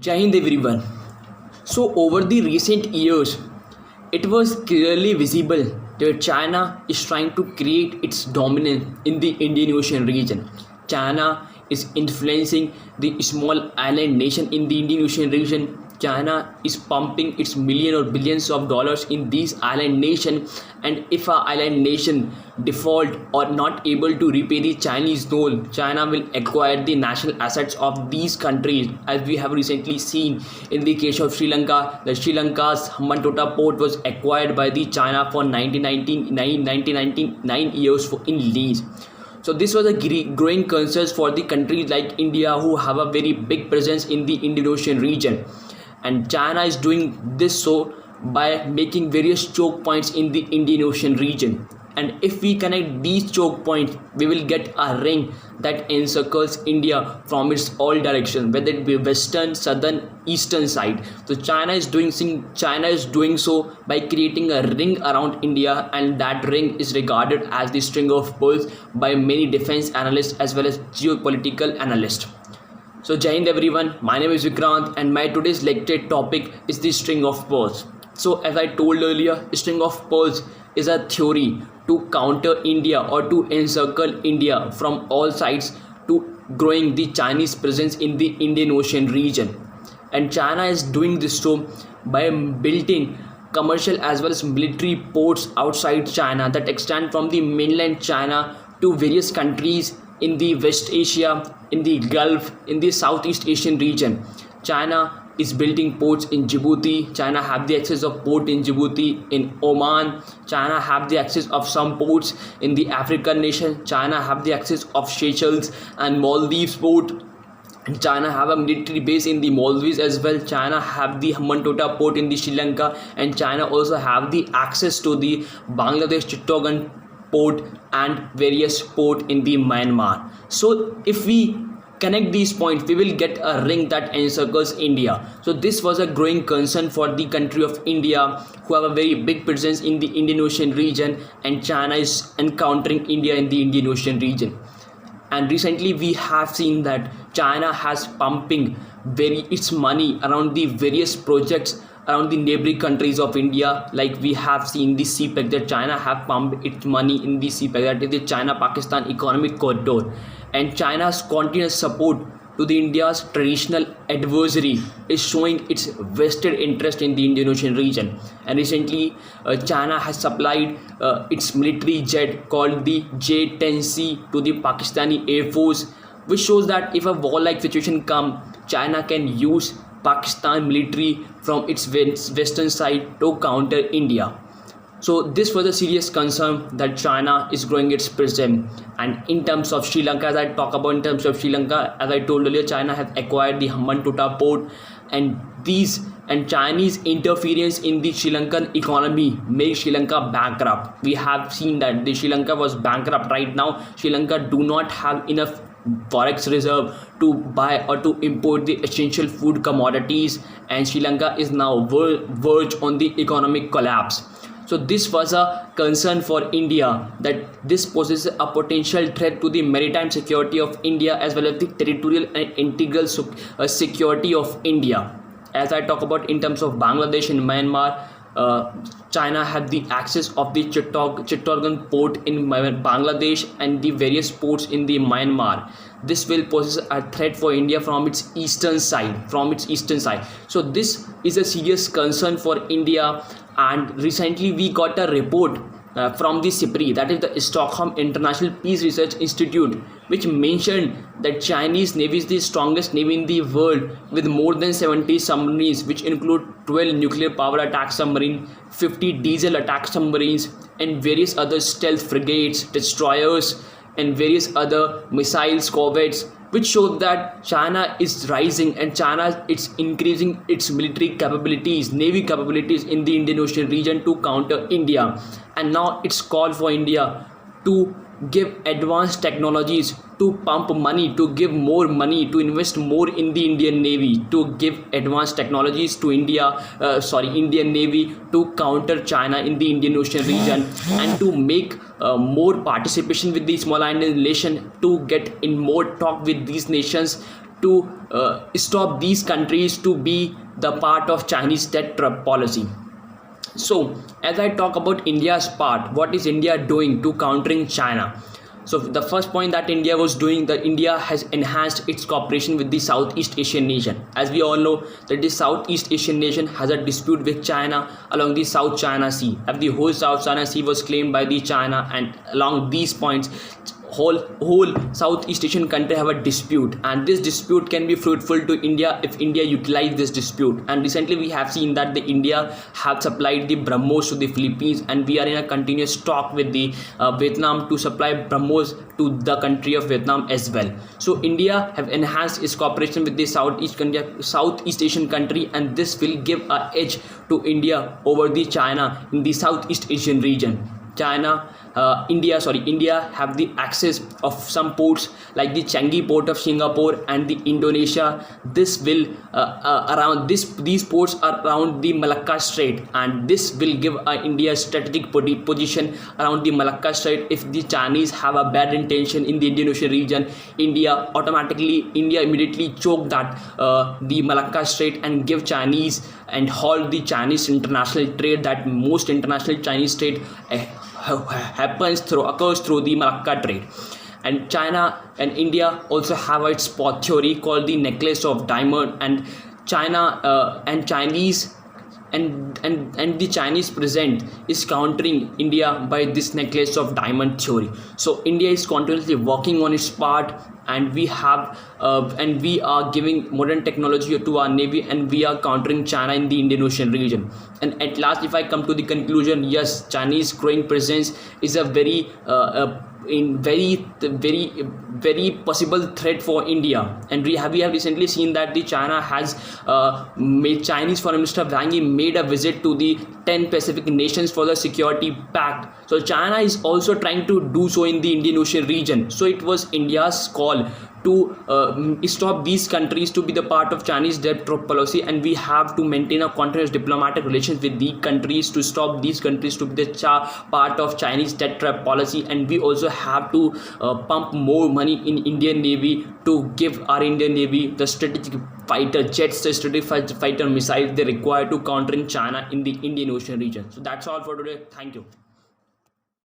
Jai Hind everyone. So over the recent years, it was clearly visible that China is trying to create its dominance in the Indian Ocean region. China is influencing the small island nation in the Indian Ocean region. China is pumping its million or billions of dollars in these island nation, and if a island nation default or not able to repay the Chinese loan, China will acquire the national assets of these countries, as we have recently seen in the case of Sri Lanka. The Sri Lanka's Hambantota port was acquired by the China for 1999 years in lease. So this was a growing concern for the countries like India, who have a very big presence in the Indian Ocean region. And China is doing this so by making various choke points in the Indian Ocean region. And if we connect these choke points, we will get a ring that encircles India from its all directions, whether it be western, southern, eastern side. So China is doing so by creating a ring around India, and that ring is regarded as the string of pearls by many defense analysts as well as geopolitical analysts. So Jai Hind everyone, my name is Vikrant and my today's lecture topic is the string of pearls. So as I told earlier, string of pearls is a theory to counter India or to encircle India from all sides to growing the Chinese presence in the Indian Ocean region. And China is doing this so by building commercial as well as military ports outside China that extend from the mainland China to various countries in the West Asia, in the Gulf, in the Southeast Asian region. China is building ports in Djibouti. China have the access of port in Djibouti, in Oman. China have the access of some ports in the African nation. China have the access of Seychelles and Maldives port. And China have a military base in the Maldives as well. China have the Hambantota port in the Sri Lanka, and China also have the access to the Bangladesh Chittagong port and various port in the Myanmar. So if we connect these points, we will get a ring that encircles India. So this was a growing concern for the country of India, who have a very big presence in the Indian Ocean region, and China is encountering India in the Indian Ocean region. And recently we have seen that China has pumping its money around the various projects around the neighboring countries of India. Like we have seen the CPEC, that China have pumped its money in the CPEC, that is the China-Pakistan Economic Corridor. And China's continuous support to the India's traditional adversary is showing its vested interest in the Indian Ocean region. And recently China has supplied its military jet called the J-10C to the Pakistani Air Force, which shows that if a war-like situation comes, China can use Pakistan military from its western side to counter India. So this was a serious concern that China is growing its presence. And in terms of Sri Lanka, as I talk about in terms of Sri Lanka, as I told earlier, China has acquired the Hambantota port, and Chinese interference in the Sri Lankan economy made Sri Lanka bankrupt. We have seen that the Sri Lanka was bankrupt. Right now Sri Lanka do not have enough forex reserve to buy or to import the essential food commodities, and Sri Lanka is now verge on the economic collapse. So this was a concern for India, that this poses a potential threat to the maritime security of India as well as the territorial and integral security of India. As I talk about in terms of Bangladesh and Myanmar, China had the access of the Chittagong port in Bangladesh and the various ports in the Myanmar. This will pose a threat for India from its eastern side. So this is a serious concern for India. And recently we got a report from the SIPRI, that is the Stockholm International Peace Research Institute, which mentioned that Chinese Navy is the strongest navy in the world with more than 70 submarines, which include 12 nuclear power attack submarines, 50 diesel attack submarines, and various other stealth frigates, destroyers, and various other missiles, corvettes, which show that China is rising and China is increasing its military capabilities, navy capabilities in the Indian Ocean region to counter India. And now it's called for India to give advanced technologies, to pump money, to give more money, to invest more in the Indian Navy, to give advanced technologies to Indian Navy to counter China in the Indian Ocean region, and to make more participation with the small island nation, to get in more talk with these nations, to stop these countries to be the part of Chinese debt trap policy. So as I talk about India's part, what is India doing to countering China? So the first point that India was doing, that India has enhanced its cooperation with the Southeast Asian nation. As we all know that the Southeast Asian nation has a dispute with China along the South China Sea. As the whole South China Sea was claimed by the China, and along these points whole Southeast Asian country have a dispute, and this dispute can be fruitful to India if India utilize this dispute. And recently we have seen that the India have supplied the BrahMos to the Philippines, and we are in a continuous talk with the Vietnam to supply BrahMos to the country of Vietnam as well. So India have enhanced its cooperation with the Southeast Asian country, and this will give an edge to India over the China in the Southeast Asian region. India have the access of some ports like the Changi port of Singapore and the Indonesia. This will these ports are around the Malacca Strait, and this will give India strategic position around the Malacca Strait. If the Chinese have a bad intention in the Indian Ocean region, India immediately choke that the Malacca Strait and give Chinese and halt the Chinese international trade. That most international Chinese trade occurs through the Malacca trade. And China and India also have its port theory called the necklace of diamond, and China and Chinese and the Chinese present is countering India by this necklace of diamond theory. So India is continuously working on its part, and we are giving modern technology to our navy, and we are countering China in the Indian Ocean region. And at last, if I come to the conclusion, yes, Chinese growing presence is a very possible threat for India. And we have recently seen that the China has made Chinese Foreign Minister Wang Yi made a visit to the 10 Pacific nations for the security pact. So China is also trying to do so in the Indian Ocean region. So it was India's call to stop these countries to be the part of Chinese debt policy, and we have to maintain a continuous diplomatic relations with the countries to stop these countries to be the part of Chinese debt trap policy. And we also have to pump more money in Indian Navy to give our Indian Navy the strategic fighter jets, the strategic fighter missiles they require to countering China in the Indian Ocean region. So that's all for today. Thank you.